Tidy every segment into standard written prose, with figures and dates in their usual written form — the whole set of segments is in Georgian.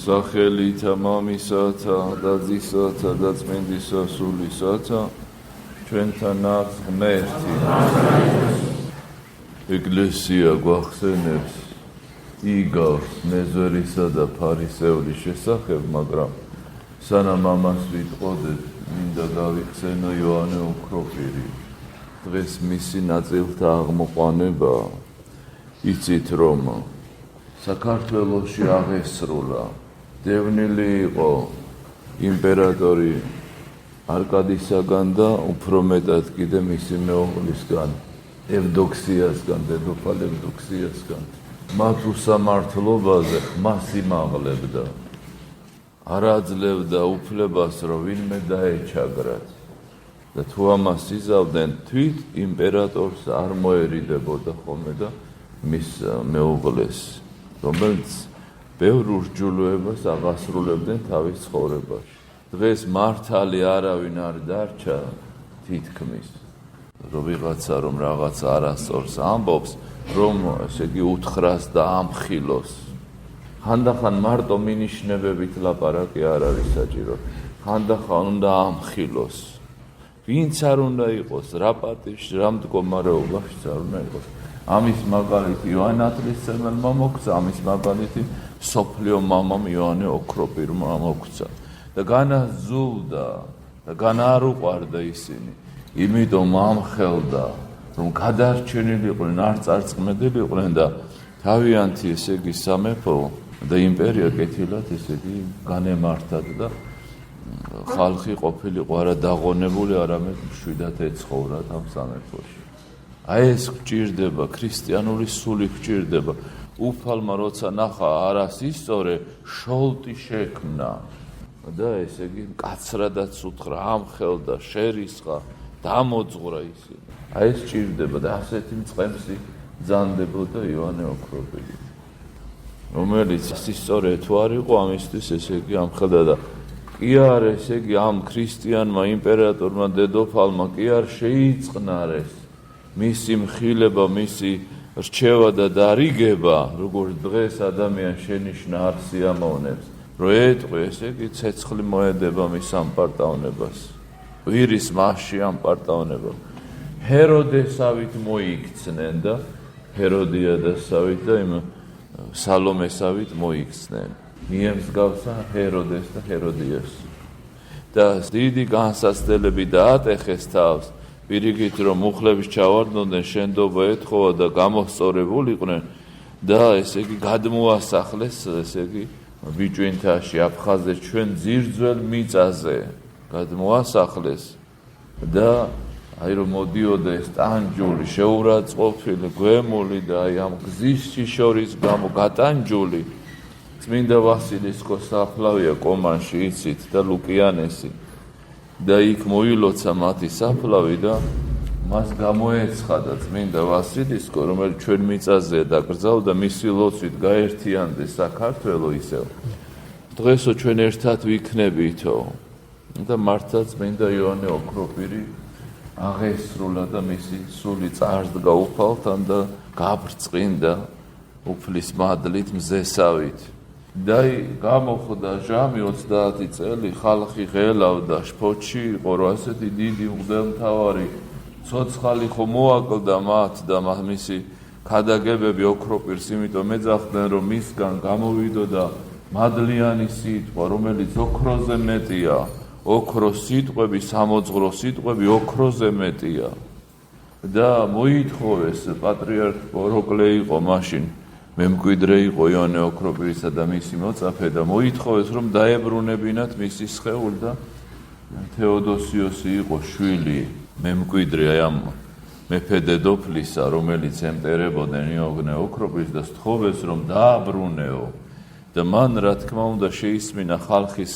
სახელითა მამისათა და ძისათა და წმინდისა სულისათა ჩვენთანაც ღმერთი ეკლესია გვახსენებს იგავს მეზვერისა და ფარისევლის შესახებ, მაგრამ სანამ ამას ვიტყოდეთ, მინდა გავიხსენო იოანე ოქროპირი. დღეს მისი ნაწილთა აღმოყვანება იცით რომ საქართველოში აღესრულა. დევნილი იყო იმპერატორი არკადისაგან და უფრო მეტად კიდე მისი მეუღლისგან, ევდოქსიასგან, დედოფალ ევდოქსიასგან. მათ უსამართლობაზე ხმას იმაღლებდა. არ აძლევდა უფლებას, რომ ვინმე დაეჩაგრათ. და თუ ამას იზავდნენ, თვით იმპერატორს არ მოერიდებოდა ხოლმე და მის მეუღლეს, რომელიც ბევრ ურჯულოებას აღასრულებდნენ თავის ცხოვრებაში. დღეს მართალი არავინ არ დარჩა თითქმის. რომ ვიღაცა რომ რაღაც არასწორს ამბობს, რომ ესე იგი უთხრას და ამხილოს. ხანდახან მარტო მინიშნებებით ლაპარაკი არ არის საჭირო. ხანდახან უნდა ამხილოს. ვინც არ უნდა იყოს, რა პატივში, რა მდგომარეობაშიც არ უნდა იყოს. ამის მაგალითი იოანე ნათლისმცემელმა მოგცა, ამის მაგალითი სოფლიო მამამ იოანე ოქროპირმა მოგცა. და განაზულდა და არ უყვარდა ისინი. იმიტომ ამხელდა, რომ გადარჩენილიყვნენ, არ წარწმენილიყვნენ და თავიანთი ესე იგი სამეფო და იმპერია კეთილად ესე იგი განემართათ და ხალხი ყოფილიყო არა დაღონებული, არამედ მშვიდად ეცხოვრათ ამ სამეფოში. აი ეს გჭირდება, ქრისტიანული სული გჭირდება. უფალმა როცა ნახა არას ისწორე, შოლტი შექმნა და ესე იგი მკაცრადაც უთხრა, ამხელდა, შერისხა, დამოძღვრა ისინი. აი ეს გჭირდება და ასეთი მწყემსი ძანდებოდა იოანე ოქროპირი, რომელიც ისწორე თუ არ იყო ამისთვის ესე იგი ამხელდა და კი არ ესე იგი ამ ქრისტიანმა იმპერატორმა დედოფალმა კი არ შეიწყნარეს მისი მხილება, მისი რჩევა და დარიგება, როგორც დღეს ადამიანს შენიშნა არ სიამოვნებს, რომ ეტყვი ესე იგი ცეცხლი მოედება მის ამპარტავნებას, ვირის მასში ამპარტავნება. ჰეროდესავით მოიქცნენ და ჰეროდიადასავით და იმ სალომესავით მოიქცნენ. მიემსგავსა ჰეროდეს და ჰეროდიას. და დიდი განსაცდელები დაატეხეს თავს, პირიქით რომ მუხლების ჩავარდნოდნენ, შენდობა ეთხოვა და გამოსწორებულიყვნენ და ესე იგი გადმოასახლეს ესე იგი ბიჭვინთაში, აფხაზეთს ჩვენ ძირძველ მიწაზე გადმოასახლეს და აი რომ მოდიოდა ეს ტანჯული, შეურაცხყოფილი, გვემული და აი ამ გზის შორის გატანჯული წმინდა ვასილისკოს საფლავია კომანში იცით და ლუკიანესი და იქ მოილოცა მათი საფლავი და მას გამოეცხადა წმინდა ვასილისკო, რომელიც ჩვენ მიწაზეა დაკრძალდა, მისი ლოცვით გაერთიანდეს საქართველო ისევ. დღესო ჩვენ ერთად ვიქნებითო და მართლა წმინდა იოანე ოქროპირი აღესრულა და მისი სული წარსდგა უფალთან და გაბრწყინდა უფლის მადლით მზესავით. და გამოხდა ჟამი 30 წელი, ხალხი ღელავდა, შფოთში იყო რომ ასეთი დიდი მღვდელმთავარი ცოცხალი ხო მოაკლდა მათ და მისი ქადაგებები ოქროპირს იმიტომ ეძახდნენ რომ მისგან გამოვიდოდა მადლიანი სიტყვა, რომელიც ოქროზე მეტია. ოქროს სიტყვები, სამოძღვრო სიტყვები ოქროზე მეტია. და მოითხოვეს პატრიარქ პოროკლე იყო მაშინ მემკვიდრე იყო იოანე ოქროპირისა და მისი მოწაფე და მოითხოვეს რომ დაებრუნებინათ მისი სხეული და თეოდოსიოსი იყო შვილი მემკვიდრე ამ მეფე დედოფლისა, რომელიც ემტერებოდნენ იოანე ოქროპირს და სთხოვეს რომ დააბრუნეო და მან რა თქმა უნდა შეისმინა ხალხის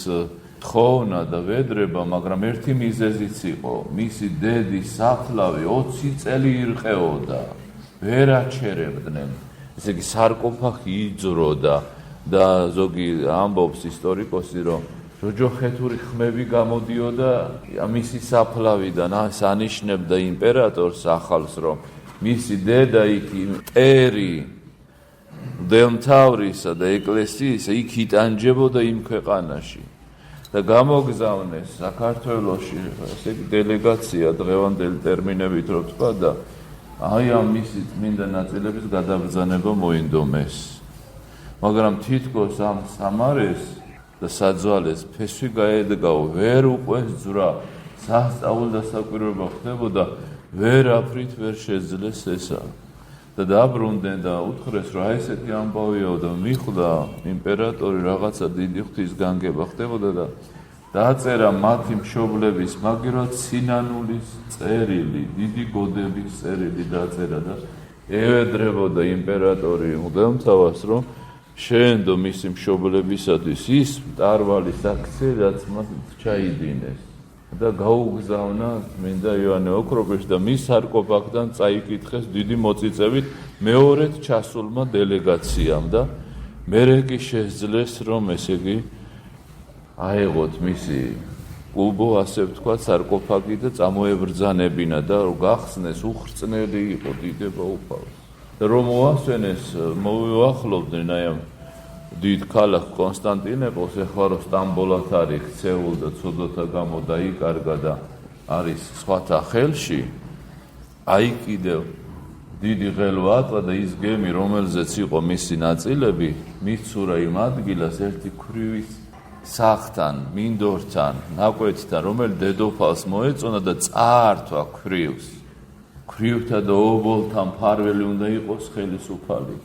თხოვნა და ვედრება, მაგრამ ერთი მიზეზიც იყო, მისი დედის საფლავი 20 წელი ირყეოდა, ვერ აჩერებდნენ. ესე იგი სარკოფაგი იძროდა და ზოგი ამბობს ისტორიკოსი, რომ ჯოჯოხეთური ხმები გამოდიოდა მისი საფლავიდან, ეს ანიშნებდა იმპერატორს ახალს, რომ მისი დედა იქ მტერი მღვდელმთავრისა და ეკლესიისა იქ იტანჯებოდა იმ ქვეყანაში და გამოგზავნეს საქართველოში ესე იგი დელეგაცია დღევანდელი ტერმინებით რო თქვა და აი ამ მისი წმინდა ნაწილების გადაბრძანება მოინდომეს მაგრამ თითქოს ამ სამარეს და საძვალეს ფესვი გაედგაო ვერ უყვეს ძვრა სასწაულ და საკვირვება ხდებოდა ვერაფრით ვერ შეძლეს ესა და დაბრუნდნენ და უთხრეს რომ აი ესეთი ამბავიაო და მიხვდა იმპერატორი რაღაცა დიდი ღვთის განგება ხდებოდა და დაწერა მათი მშობლების მაგივრად სინანულის წერილი დიდი გოდების წერილი დაწერა და ევედრებოდა იმპერატორი მღვდელმთავარს რომ შეენდო მისი მშობლებისათვის ის მტარვალი საქცე რაც მათ ჩაიდინეს და გაუგზავნა წმინდა იოანე ოქროპიში და მის სარკოფაგთან წაიკითხეს დიდი მოწიწებით მეორედ ჩასულმა დელეგაციამ და მერე კი შეძლეს რომ ესე იგი აეღოთ მისი კუბო ასე ვთქვათ სარკოფაგი და წამოებრძანებინა და გახსნეს უხრწნელი იყო დიდება უყავს და რომ მოასვენეს მოვიუახლოვდნენ აი ამ დიდ ქალაქ კონსტანტინოპოლს ეხლა რომ სტამბოლად არის ქცეულ და ცუდოთა გამო დაიკარგა და არის სხვათა ხელში აი კიდევ დიდი ღელვა ატყდა და ის გემი რომელზეც იყო მისი ნაწილები მისცურა იმ ადგილას ერთი ქვრივის სახთან მინდორთან ნაკვეთთან რომელიც დედოფალს მოეწონა და წაართვა ქვრივთა და ობოლთან ფარველი უნდა იყოს ხელისუფალი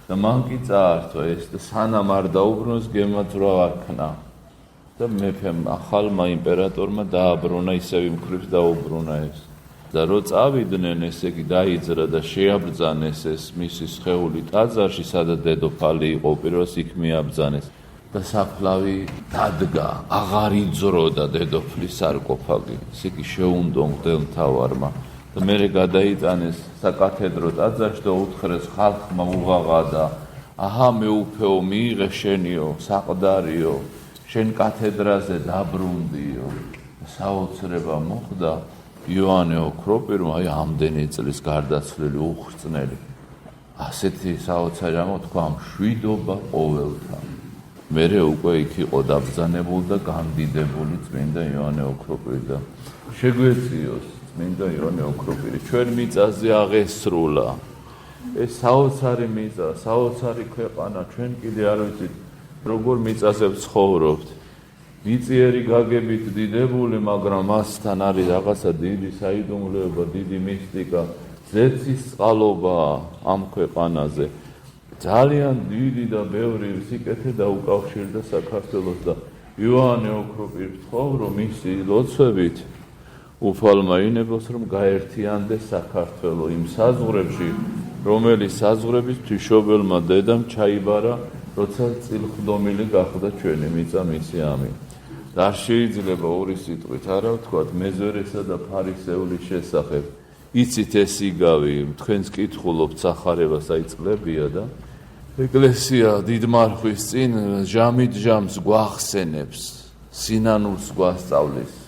და მან კი წაართვა ეს და სანამ არ დაუბრუნოს გემა ძვრა არქნა და მეფემ ახალმა იმპერატორმა დააბრუნა ისევ იმ ქვრივს დაუბრუნა ეს და რო წავიდნენ ესე იგი დაიძრა და შეაბრძანეს ეს მისი სხეული ტაძარში სადაც დედოფალი იყო პირველს იქ მიაბრძანეს და საფლავი დადგა აღარ იძროდა დედოფლის სარკოფაგი ესე იგი შეუნდო მღვდელმთავარმა და მერე გადაიტანეს საკათედრო ტაძარში და უთხრეს ხალხმა უღაღა და აჰა მეუფეო მიიღე შენიო საყდარიო შენ კათედრაზე დაბრუნდიო საოცრება მოხდა იოანე ოქროპირმა აი ამდენი წლის გარდაცვლილი უხრწნელი ასეთი საოცარი ამოთქვა მშვიდობა ყოველთან მერე უკვე იქ იყო დაბრძანებული და გამდიდებული წმინდა იოანე ოქროპირი და შეგვეციოს წმინდა იოანე ოქროპირი ჩვენ მიწაზე აღესრულა ეს საოცარი მიწა საოცარი ქვეყანა ჩვენ კიდე არ ვიცით როგორ მიწაზე ვცხოვრობთ მიწიერი გაგებით დიდებული მაგრამ მასთან არის რაღაცა დიდი საიდუმლოება დიდი მისტიკა ზეცის წყალობა ამ ქვეყანაზე ძალიან დიდი და ბევრი სიკეთე დაუკავშირდა საქართველოს და იოანე ოქროპირი თხოვ რომ მისი ლოცვებით უფალმა ინებოს რომ გაერთიანდეს საქართველო იმ საზღვრებში რომელიც საზღვრების თვიშობელმა დედამ ჩაიბარა როცა წილხდომილი გახდა ჩვენი მიწა მისი ამინ და არ შეიძლება ორი სიტყვით არა ვთქვათ მეზორესა და ფარისეულის შესახებ იცით ეს იგავი თქვენს კითხულობთ სახარებას აი წლებია და ეკლესია დიდმარხვის წინ ჟამით ჟამს გვახსენებს სინანულს გვასწავლის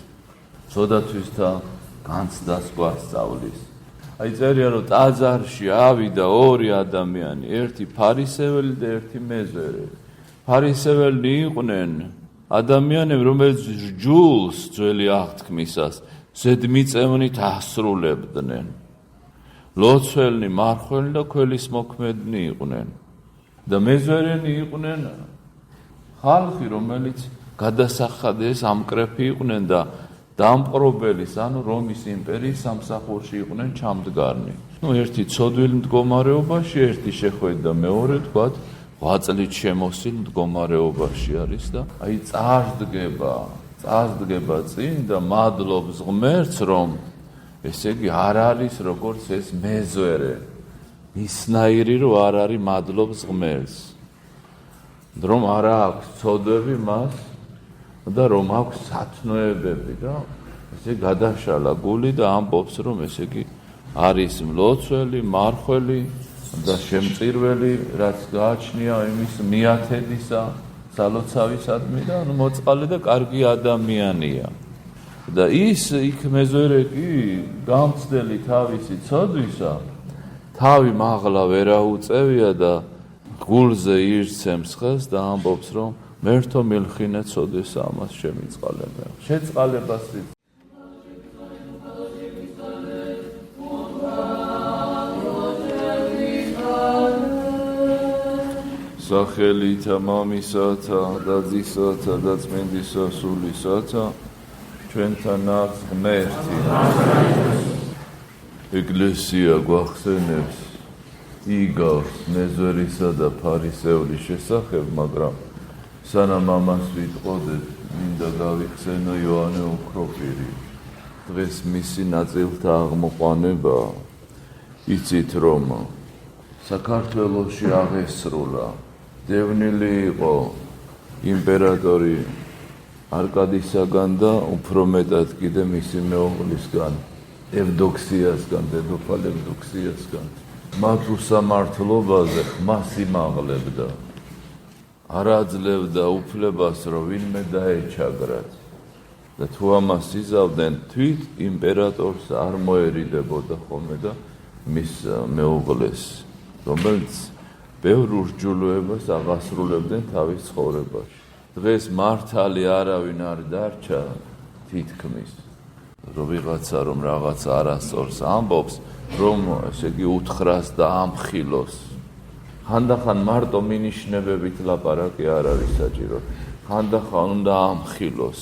ცოდათვის და განცდას გვასწავლის აი წერია რომ ტაძარში ავიდა ორი ადამიანი ერთი ფარისეველი და ერთი მეზორე ფარისეველი იყვნენ ადამიანები რომელიც რჯულს ძველი აღთქმისას ზედმიწევნით ასრულებდნენ ლოცველნი მარხველნი და ქველის მოქმედნი იყვნენ და მეზორენი იყვნენ ხალხი რომელიც გადასახადეს ამკრეფი იყვნენ და დამპყრობელის ანუ რომის იმპერიის სამსახურში იყვნენ ჩამდგარნი ერთი ცოდვილ მდგომარეობაში ერთი შეხვედრა მეორე თქვათ 8 წლით შემოსილ მდგომარეობაში არის და აი წარდგება წინ და მადლობს ღმერთს რომ ესე იგი არ არის როგორც ეს მეზორე ისნაირი რომ არ არის მადლობს ღმერთს რომ არ აქვს ცოდვები მას და რომ აქვს სათნოებები და ესე გადაშალა გული და ამბობს რომ ესე იგი არის მლოცველი მარხველი და შემწირველი რაც გააჩნია იმის მიათედისა სალოცავისადმი და მოწყალე და კარგი ადამიანია და ის იქ მეზორე კი გამცდელი თავისი ცოდვისა თავი მაღლა ვერ აუწევია და გულზე ირცემს ხელს და ამბობს, რომ მერთო მილხინე ცოდეს ამას შემიწყალებ. შეწყალებას სახელითა მამისათა და ძისათა და წმინდისა სულისათა ჩვენთან აქვს ღმერთი. ეკლესია გვახსენებს იგავს მეზვერისა და ფარისევლის შესახებ, მაგრამ სანამ ამას ვიტყოდეთ, მინდა გავიხსენო იოანე ოქროპირი. დღეს მისი ნაწილთა აღმოყვანება იცით რომ საქართველოში აღესრულა. დევნილი იყო იმპერატორი არკადისაგან და უფრო მეტად კიდე მისი მეუღლისგან, ევდოქსიასგან, დედოფალ ევდოქსიასგან. მათ უსამართლობაზე ხმას იმაღლებდა. არ აძლევდა უფლებას, რომ ვინმე დაეჩაგრათ. და თუ ამას იზავდნენ, თვით იმპერატორს არ მოერიდებოდა ხოლმე და მის მეუღლეს, რომელიც ბევრ ურჯულოებას აღასრულებდნენ თავის ცხოვრებაში. დღეს მართალი არავინ არ დარჩა თითქმის. რომ ვიღაცა რომ რაღაცა არასწორს ამბობს, რომ ესე იგი უთხრას და ამხილოს. ხანდახან მარტო მინიშნებებით ლაპარაკი არ არის საჭირო. ხანდახან უნდა ამხილოს.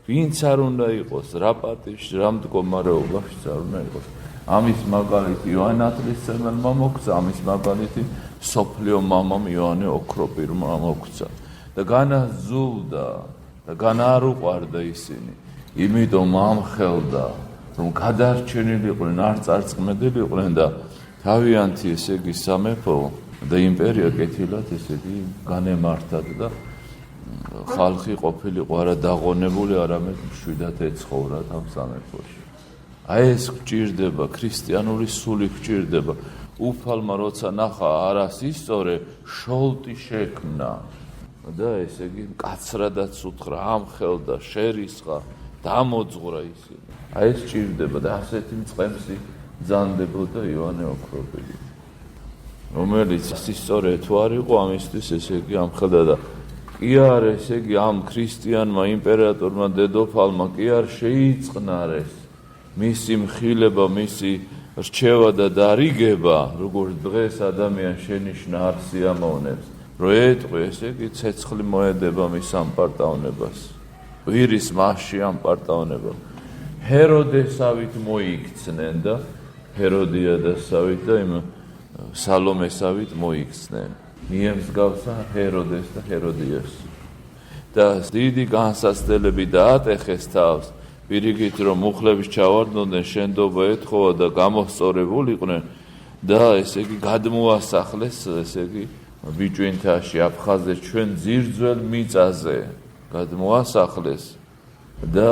ვინც არ უნდა იყოს, რა პატივში, რა მდგომარეობაში არ უნდა იყოს. ამის მაგალითი იოანე ნათლისმცემელმა მოგცა, ამის მაგალითი სოფლიო მამამ იოანე ოქროპირმა მოგცა. და განაზულდა და განარ უყვარდა ისინი. იმიტომ ამხელდა, რომ გადარჩენილიყვნენ, არ წარწმენილიყვნენ და თავიანთი ესე იგი სამეფო და იმპერია კეთილად ესე იგი განემართათ და ხალხი ყოფილიყო არა დაღონებული, არამედ მშვიდად ეცხოვრათ ამ სამეფოში. აი ეს გვჭირდება, ქრისტიანული სული გვჭირდება. უფალმა როცა ნახა არას ისწორე, შოლტი შექმნა და ესე იგი კაცრადაც უთხრა, ამხელდა, შერისხა, დამოძღვრა ისინი. აი ეს ჭირდება და ასეთი მწყემსი ძანდებოდა იოანე ოქროპირი, რომელიც ისწორე თუ არ იყო ამისთვის ესე იგი ამხელდა და კი არ ესე იგი ამ ქრისტიანმა იმპერატორმა დედოფალმა კი არ შეიწყნარეს მისი მხილება, მისი რჩევა და დარიგება, როგორც დღეს ადამიანს შენიშნა არ სიამოვნებს, რომ ეტყვი ესე იგი ცეცხლი მოედება მის ამპარტავნებას, ვირის მასში ამპარტავნება. ჰეროდესავით მოიქცნენ და ჰეროდიადასავით და იმ სალომესავით მოიქცნენ. მიემსგავსა ჰეროდეს და ჰეროდიას. და დიდი განსაცდელები დაატეხეს თავს, პირიქით რომ მუხლების ჩავარდნოდნენ, შენდობა ეთხოვა და გამოსწორებულიყვნენ და ესე იგი გადმოასახლეს ესე იგი ბიჭვინთაში, აფხაზეთს ჩვენ ძირძველ მიწაზე გადმოასახლეს და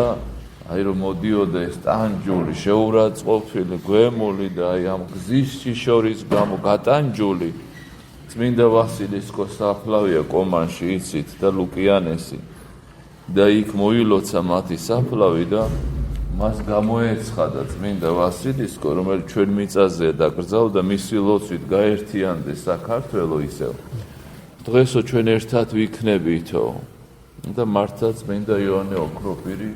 აი რომ მოდიოდა ეს ტანჯული, შეურაცხყოფილი, გვემული და აი ამ გზის შორის გამო გატანჯული წმინდა ვასილისკოს საფლავია კომანში იცით და ლუკიანესი და იქ მოილოცა მათი საფლავი და მას გამოეცხადა წმინდა ვასილისკო, რომელიც ჩვენ მიწაზეა დაკრძალდა, მისი ლოცვით გაერთიანდეს საქართველო ისევ. დღესო ჩვენ ერთად ვიქნებითო და მართლა წმინდა იოანე ოქროპირი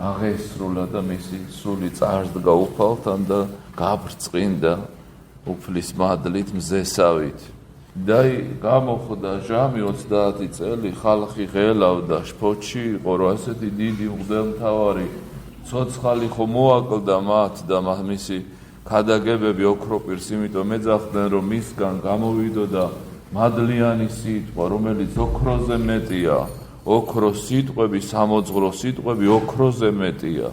აღესრულა და მისი სული წარსდგა უფალთან და გაბრწყინდა უფლის მადლით, მზესავით. და გამოხდა ჟამი 30 წელი, ხალხი ღელავდა, შფოთში იყო, რომ ასეთი დიდი მღვდელმთავარი ცოცხალი ხო მოაკლდა მათ და მისი ქადაგებები ოქროპირს იმიტომ ეძახდნენ, რომ მისგან გამოვიდოდა მადლიანი სიტყვა, რომელიც ოქროზე მეტია. ოქროს სიტყვები, სამოძღვრო სიტყვები ოქროზე მეტია.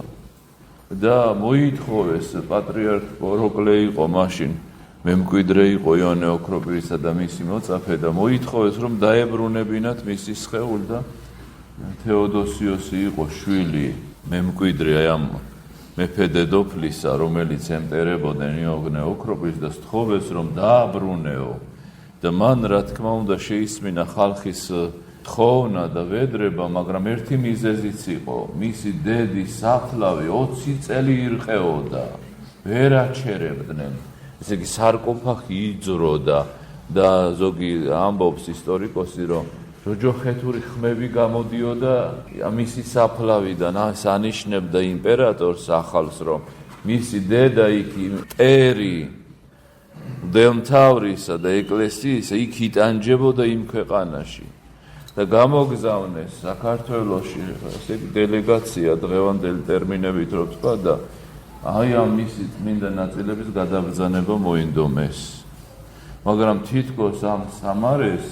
და მოითხოვეს პატრიარქ პოროკლე იყო მაშინ, მემკვიდრე იყო იოანე ოქროპირისა და მისი მოწაფე და მოითხოვეს, რომ დაებრუნებინათ მისი სხეული და თეოდოსიოსი იყო შვილი, მემკვიდრე ამ მეფე დედოფლისა, რომელიც ემტერებოდნენ იოანე ოქროპირს და სთხოვეს, რომ დააბრუნეო. და მან რა თქმა უნდა შეისმინა ხალხის თხოვნა და ვედრება, მაგრამ ერთი მიზეზიც იყო, მისი დედის საფლავი 20 წელი ირყეოდა, ვერ აჩერებდნენ. ესე იგი სარკოფაგი იძროდა, და ზოგი ამბობს ისტორიკოსი, რომ ჯოჯოხეთური ხმები გამოდიოდა მისი საფლავიდან, ეს ანიშნებდა იმპერატორს ახალს, რომ მისი დედა იქ ტერი მღვდელმთავრისა და ეკლესიისა იქ იტანჯებოდა იმ ქვეყანაში და გამოგზავნეს საქართველოში ესე დელეგაცია დღევანდელი ტერმინებით რო თქვა და აი ამ მისი წმინდა ნაწილების გადაბრძანება მოინდომეს. მაგრამ თითქოს ამ სამარეს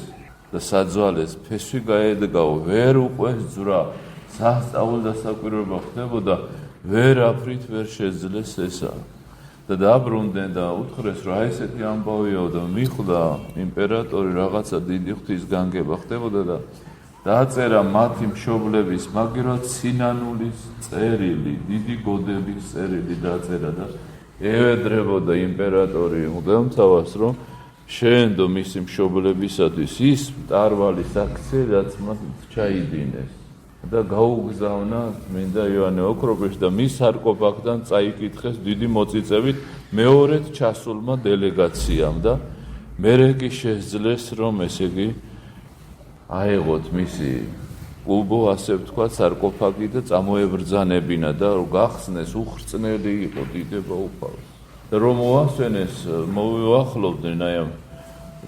და საძვალეს ფესვი გაედგაო, ვერ უყვეს ძვრა, სასწაულ და საკვირვება ხდებოდა, ვერაფრით ვერ შეძლეს ესა. და დაბრუნდნენ და უთხრეს, რომ ესეთი ამბავიო და მიხვდა იმპერატორი რაღაცა დიდი ღვთისგანგება ხდებოდა და დაწერა მათი მშობლების მაგივრად სინანულის წერილი, დიდი გოდების წერილი დაწერა და ევედრებოდა იმპერატორი მღვდელმთავარს, რომ შეენდო მისი მშობლებისათვის ის მტარვალი საქცე, რაც მათ ჩაიდინეს. და გაუგზავნა წმინდა იოანე ოქროპირს და მის სარკოფაგთან წაიკითხეს დიდი მოწიწებით მეორედ ჩასულმა დელეგაციამ და მერე კი შესძლეს, რომ ესე იგი აეღოთ მისი უბო, ასე ვთქვათ, სარკოფაგი და წამოებრძანებინა და გახსნეს უხრწნელი იყო დიდება უფალს. და რომ მოასვენეს, მოვიუახლოვდნენ აი ამ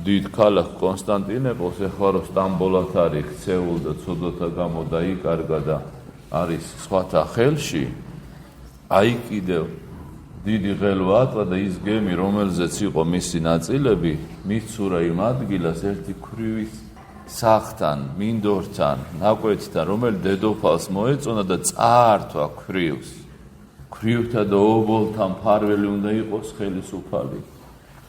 დიდ ქალაქ კონსტანტინოპოლს, ეხლა რომ სტამბოლად არის ქცეულ და ცოდოთა გამო დაიკარგა და არის სხვათა ხელში, აი კიდევ დიდი ღელვა ატყდა და ის გემი, რომელზეც იყო მისი ნაწილები, მისცურა იმ ადგილას ერთი ქვრივის სახთან, მინდორთან, ნაკვეთთან, რომელიც დედოფალს მოეწონა და წაართვა ქვრივს. ქვრივთა და ობოლთან მფარველი უნდა იყოს ხელისუფალი.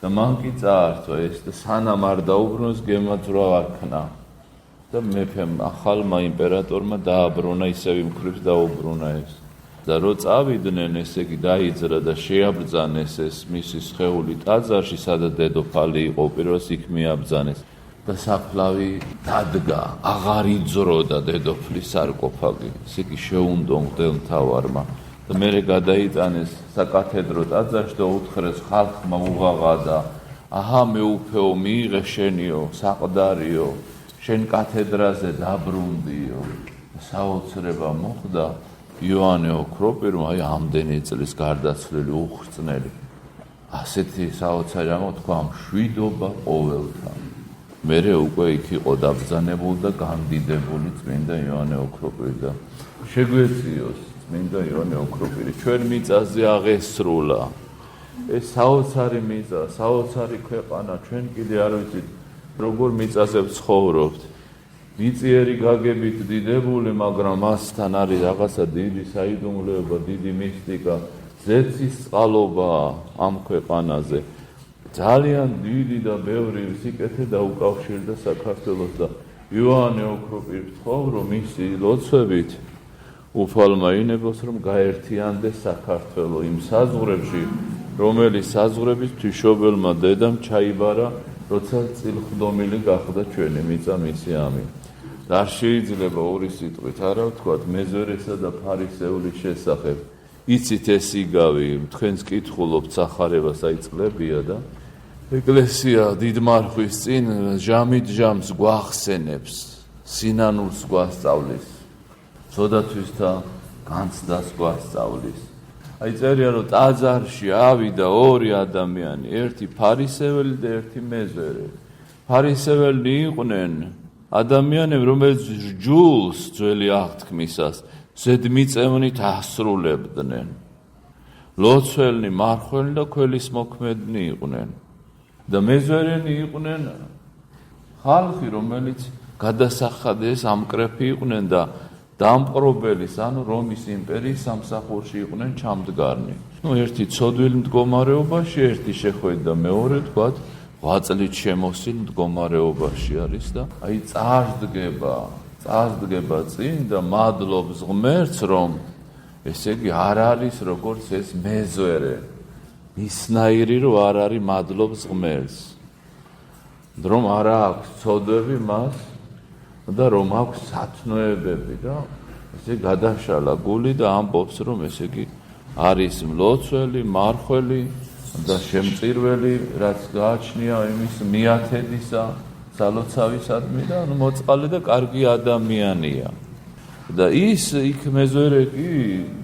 და მან კი წაართვა ეს და სანამ არ დაუბრუნოს გემა ძვლა არქნა და მეფემ ახალმა იმპერატორმა დააბრუნა ისევ იმ ქვრივს დაუბრუნა ეს და რო წავიდნენ ესე იგი დაიძრა და შეაბრძანეს ეს მისი სხეული ტაძარში, სადაც დედოფალი იყო პირველს იქ მიაბრძანეს და საფლავი დადგა, აღარ იძროდა დედოფლის სარკოფაგი, ესე იგი შეუნდო მღვდელმთავარმა და მერე გადაიტანეს საკათედრო ტაძარში და უთხრეს ხალხმა უღაღა და აჰა მეუფეო, მიიღე შენიო, საყდარიო, შენ კათედრაზე დაბრუნდიო. საოცრება მოხდა იოანე ოქროპირმა, აი ამდენი წლის გარდაცვლილი უხრწნელი. ასეთი საოცარი ამოთქვა მშვიდობა ყოველთან. მერე უკვე იქ იყო დაბრძანებული და გამდიდებული წმინდა იოანე ოქროპირი და შეგვეციოს წმინდა იოანე ოქროპირი ჩვენ მიწაზე აღესრულა. ეს საოცარი მიწა, საოცარი ქვეყანა, ჩვენ კიდე არ ვიცით როგორ მიწაზე ვცხოვრობთ. მიწიერი გაგებით დიდებული, მაგრამ მასთან არის რაღაცა დიდი საიდუმლოება, დიდი მისტიკა, ზეცის წყალობა ამ ქვეყანაზე. ძალიან დიდი და ბევრი სიკეთე დაუკავშირდა საქართველოს და იოანე ოქროპირის ცხოვრ მისი ლოცვებით უფალმა ინებოს რომ გაერთიანდეს საქართველო იმ საზღვრებში, რომელიც საზღვრების თვიშობელმა დედამ ჩაიბარა, როცა წილხდომილი გახდა ჩვენი მიწა მისი ამი. და არ შეიძლება ორი სიტყვით არა ვთქვათ მეზორესა და ფარისეულის შესახებ. იცით ეს იგავი, თქვენს კითხულობთ სახარებას აი წლებია და ეკლესია დიდმარხვის წინ ჟამით ჟამს გვახსენებს, სინანულს გვასწავლის, ცოდათვისთა განცდას გვასწავლის. აი წერია რომ ტაძარში ავიდა ორი ადამიანი, ერთი ფარისეველი და ერთი მეზორე. ფარისეველნი იყვნენ ადამიანები, რომელიც რჯულს ძველი აღთქმისას ზედმიწევნით ასრულებდნენ. ლოცველნი, მარხველნი და ქველისმოქმედნი იყვნენ. და მეზორენი იყვნენ ხალხი, რომელიც გადასახადეს ამკრეფი იყვნენ და დამპყრობელის, ანუ რომის იმპერიის სამსახურში იყვნენ ჩამდგარნი. ერთი ცოდვილ მდგომარეობაში, ერთი შეხვედრა, მეორე თქვათ 8 წლით შემოსილ მდგომარეობაში არის და აი წარდგება წინ და მადლობს ღმერთს, რომ ესე იგი არ არის როგორც ეს მეზორე. ისნაირი რომ არ არის მადლობს ღმერთს. რომ არ აქვს ცოდვები მას და რომ აქვს სათნოებები და ესე გადაშალა გული და ამბობს რომ ესე იგი არის მლოცველი, მარხველი და შემწირველი რაც გააჩნია იმის მიათედისა სალოცავისადმი და მოწყალე და კარგი ადამიანია და ის იქ მეზორე კი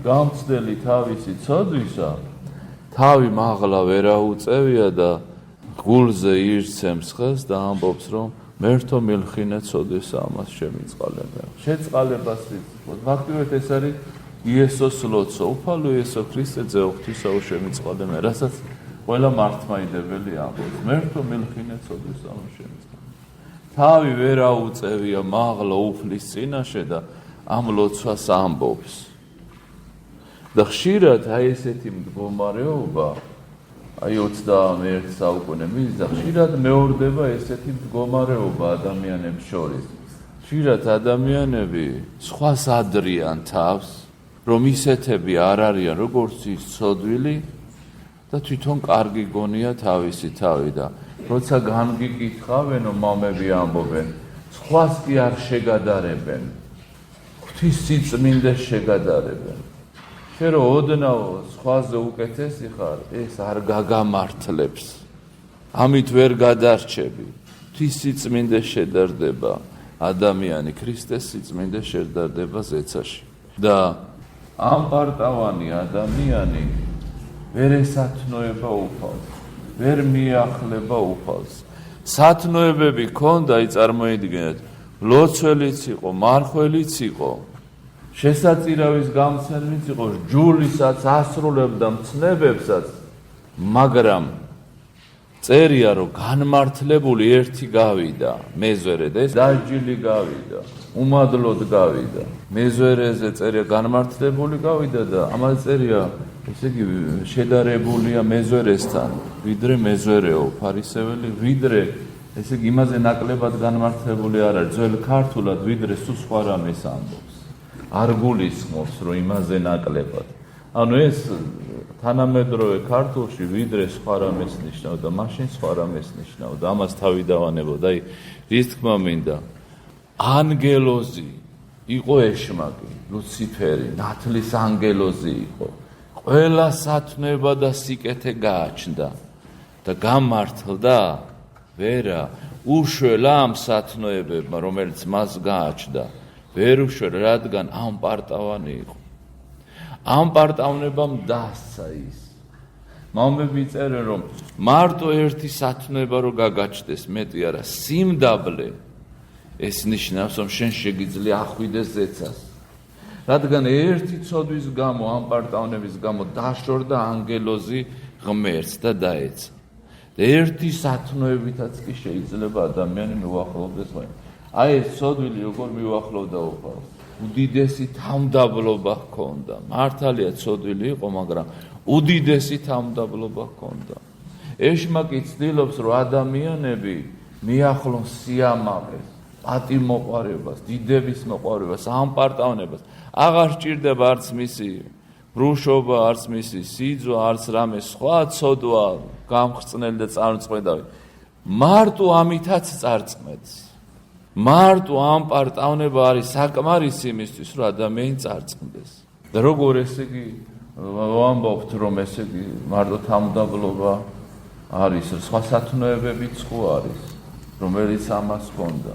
გამცდელი თავისი ცოდვისა თავი მაღლა ვერ აუწევია და გულზე ირცემს ხელს და ამბობს რომ მერთო მილხინე ცოდეს ამას შემიწყალება შეწყალებას ვიწყოთ ფაქტობრივად ეს არის იესოს ლოცვა უფალო იესო ქრისტეზე ღვთისაო შემიწყალება რასაც ყველა მართლმადიდებელი ამბობს მერთო მილხინე ცოდეს ამას შემიწყალება თავი ვერ აუწევია მაღლა უფლის წინაშე და ამ ლოცვას ამბობს და ხშირად აი ესეთი მდგომარეობა აი 21 საუკუნე მის და ხშირად მეორდება ესეთი მდგომარეობა ადამიანებს შორის ხშირად ადამიანები სხვას ადრიან თავს რომ ისეთები არ არიან როგორც ის ცოდვილი და თვითონ კარგი გონია თავისი თავი და როცა განგიკითხავენო მამები ამბობენ სხვას კი არ შეგადარებენ ღვთის სიწმინდეს შეგადარებენ შენ რო ოდნავ სხვაზე უკეთესი ხარ ეს არ გაგამართლებს ამით ვერ გადარჩები ღვთის სიწმინდეს შედარდება ადამიანი ქრისტეს სიწმინდეს შედარდება ზეცაში და ამ პარტავანი ადამიანი ვერ ესათნოება უფალს ვერ მიახლება უფალს სათნოებები ქონდა აი წარმოიდგინეთ ლოცველიც იყო მარხველიც იყო შესაწირავის გამცემლიც იყო ჯულისაც ასრულებდა მცნებებსაც მაგრამ წერია რომ განმართლებული ერთი გავიდა მეზვერე და ეს დაჯილი გავიდა უმადლოდ გავიდა მეზვერეზე წერია განმართლებული გავიდა და ამაზე წერია ესე იგი შედარებულია მეზვერესთან ვიდრე მეზვერეო ფარისეველი ვიდრე ესე იგი იმაზე ნაკლებად განმართლებული არ არის ძველ ქართულად ვიდრე სულ სხვა რამეს ამბობს არ გულისხმობს რომ იმაზე ნაკლებად ანუ ეს თანამედროვე ქართულში ვიდრე სხვა რამეს ნიშნავდა მაშინ სხვა რამეს ნიშნავდა ამას თავი დავანებოდა აი რის თქმა მინდა ანგელოზი იყო ეშმაკი ლუციფერი ნათლის ანგელოზი იყო ყველა სათნოება და სიკეთე გააჩნდა და გამართლდა ვერა უშველა ამ სათნოებებმა რომელიც მას გააჩნდა ვერ უშველა რადგან ამ პარტავანი იყო ამ პარტავნებამ დასცა ის მამები წერენ რომ მარტო ერთი სათნოება რო გაგაჩნდეს მეტი არა სიმდაბლე ეს ნიშნავს რომ შენ შეგიძლია ახვიდეს ზეცას რადგან ერთი ცოდვის გამო ამ პარტავნების გამო დაშორდა ანგელოზი ღმერთს და დაეცა და ერთი სათნოებითაც კი შეიძლება ადამიანი მიუახლოვდეს ღმერთს აი ეს ცოდვილი როგორ მიუახლოვდა უფალს უდიდესი თავმდაბლობა ჰქონდა მართალია ცოდვილი იყო მაგრამ უდიდესი თავმდაბლობა ჰქონდა ეშმაკი ცდილობს რომ ადამიანები მიახლონ სიამაყეს პატიმოყვარებას დიდების მოყვარებას ამ პარტავნებას აღარ სჭირდება არც მისი ბრუშობა არც მისი სიძვა არც რამე სხვა ცოდვა გამხრწნელი და წარმწყმედავი მარტო ამითაც წარწმედს მარტო ამ პარტავნება არის საკმარისი იმისთვის რომ ადამიანი წარწმდეს და როგორ ესე იგი ვამბობთ რომ ესე იგი მარტო თავმდაბლობა არის სხვა სათნოებებიც ხო არის რომელიც ამას ჰქონდა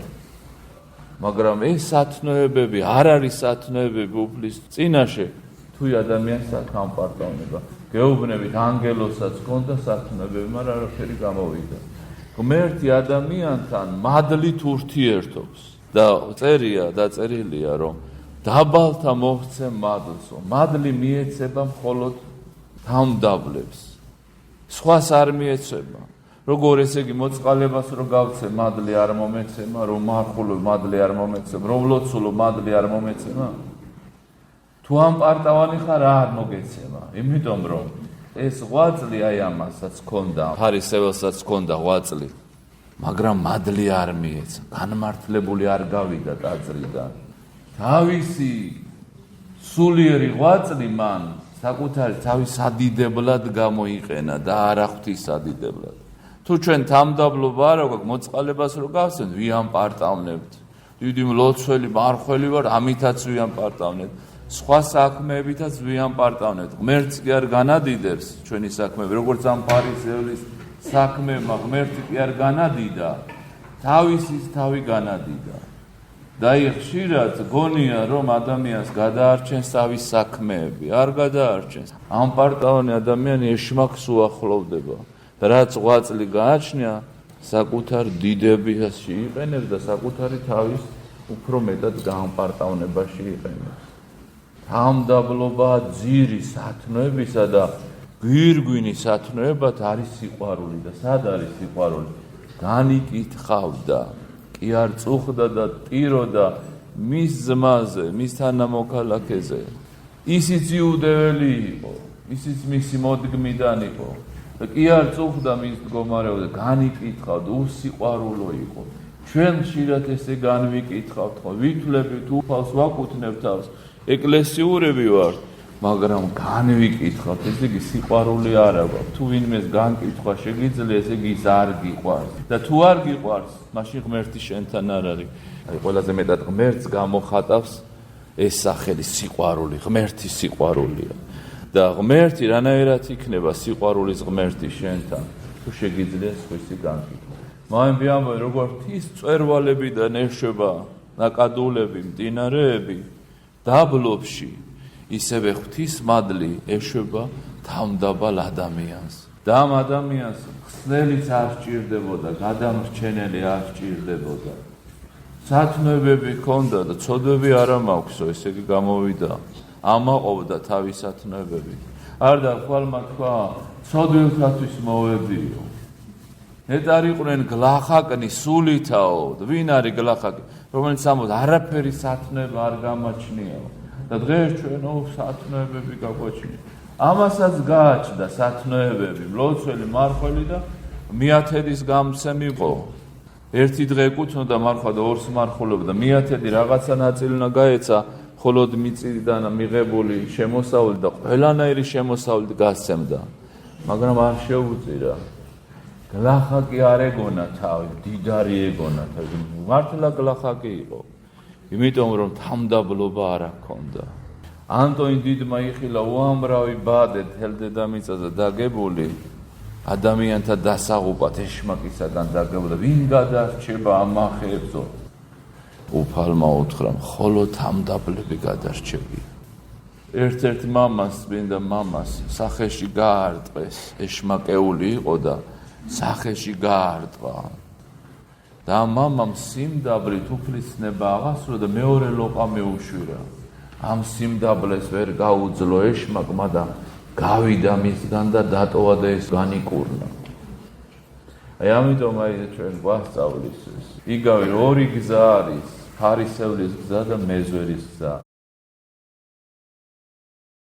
მაგრამ ეს სათნოებები არ არის სათნოებები უფლის წინაშე თუ ადამიანს აქვს ამ პარტავნება გეუბნებით ანგელოსაც ჰქონდა სათნოებები მაგრამ არაფერი გამოვიდა ღმერთი ადამიანთან მადლით ურთიერთობს და წერია დაწერილია რომ დაბალთა მოჰცემ მადლსო მადლი მიეცება მხოლოდ თავმდაბლებს სხვას არ მიეცება როგორ ესე იგი მოწყალებას რო გავცე მადლი არ მომეცემა რომ მარხულო მადლი არ მომეცემა რომ ლოცულო მადლი არ მომეცემა თუ ამ პარტავანი ხარ არ მოგეცემა იმიტომ რომ ეს ღვაწლი აი ამასაც ჰქონდა ფარისეველსაც ჰქონდა ღვაწლი მაგრამ მადლი არ მიეცა განმართლებული არ გავიდა ტაძრიდან თავისი სულიერი ღვაწლი მან საკუთარი თავის სადიდებლად გამოიყენა და არა ღვთის სადიდებლად თუ ჩვენ თამდაბლობა არ აქვს მოწყალებას რო გავცენ ვიან პარტავნებთ დიდი მლოცველი მარხველი ვარ ამითაც ვიან პარტავნებთ სხვა საქმეებითაც ვიამპარტავნეთ. ღმერთს კი არ განადიდებს ჩვენი საქმეები, როგორც ამ ფარისევლის საქმეებმა ღმერთი კი არ განადიდა, თავისის თავი განადიდა. და ხშირად გონია რომ ადამიანს გადაარჩენს თავის საქმეები, არ გადაარჩენს. ამ პარტავნი ადამიანი ეშმაკს უახლოვდება და რაც ღვაწლი გააჩნია, საკუთარ დიდებიაში იყენებს და საკუთარი თავის უფრო მეტად გაამპარტავნებაში იყენებს. თამდაბლობა ძირი სათნოებისა და გვირგვინი სათნოებად არის სიყვარული და სად არის სიყვარული? განიკითხავდა, კი არ წუხდა და ტიროდა მის ძმაზე, მის თანამოქალაქეზე. ისიც იუდეველი იყო, ისიც მისი მოდგმიდან იყო და კი არ წუხდა მის მდგომარეობაზე, განიკითხავდა, უსიყვარულო იყო. ჩვენ ხშირად ესე განვიკითხავთ, ხო, ვითვლებით უფალს, ვაკუთვნებთ თავს, ეკლესიურები ვართ, მაგრამ განვიკითხავთ, ესე იგი სიყვარული არა გვაქვს. თუ ვინმეს განკითხვა შეგიძლია, ესე იგი ის არ გიყვარს. და თუ არ გიყვარს, მაშინ ღმერთი შენთან არ არის. აი ყველაზე მეტად ღმერთს გამოხატავს ეს სახელი სიყვარული, ღმერთი სიყვარულია. და ღმერთი რანაირად იქნება სიყვარულის ღმერთი შენთან, თუ შეგიძლია სხვისი განკითხვა. მაინც ამბობენ, როგორ ღვთის მწვერვალებიდან ეშვება ნაკადულები, მდინარეები, დაბლობში, ისევე ღვთის მადლი ეშვება თამდაბალ ადამიანს. და ამ ადამიანს ხსნელიც არ სჭირდებოდა, გადამრჩენელი არ სჭირდებოდა. სათნოებები ჰქონდა და ცოდვები არა მაქვსო, ესე იგი გამოვიდა, ამაყობდა თავის სათნოებებით. არ და ხვალმა თქვა, ცოდვილთათვის მოვებიო. ნეტარიყვნენ გლახაკნი სულითაო, ვინ არის გლახაკი, რომელიც ამბობს არაფერი სათნოება არ გამაჩნიაო. და დღეს ჩვენ სათნოებები გაგვაჩნია. ამასაც გააჩნდა სათნოებები, მლოცველი მარხველი და მიათედის გამცემი იყო. ერთი დღე ეკუთვნოდა მარხვა და ორს მარხულებდა, მიათედი რაღაცა ნაწილი უნდა გაეცა, ხოლო მიწიდან მიღებული შემოსავლით და ყველანაირი შემოსავლით გასცემდა, მაგრამ არ შეუწირა. გლახაკი არ ეგონა თავი, დიდარი ეგონა თავი, მართლა გლახაკი იყო. იმიტომ რომ თამდაბლობა არ ჰქონდა. ანტონი დიდმა იხილა უამრავი ბადე თელ დედამიწაზე დაგებული ადამიანთა დასაღუპად ეშმაკისაგან დაგებული. ვინ გადარჩება ამ ახებსო? უფალმა უთხრა, ხოლო თამდაბლები გადარჩებია. ერთ-ერთ მამას, წმინდა მამას, სახეში გაარტყეს, ეშმაკეული იყო და სახეში გაარტყა. და მამამ სიმდაბლით უფლისნება აღასრულა და მეორე ლოყა მეუშვირა. ამ სიმდაბლეს ვერ გაუძლო ეშმაკმა და გავიდა მისგან და დატოვა და ეს განიკურნა. აი ამიტომ აი ჩვენ გვასწავლის ეს. იგავი ორი გზა არის, ფარისევლის გზა და მეზვერის გზა.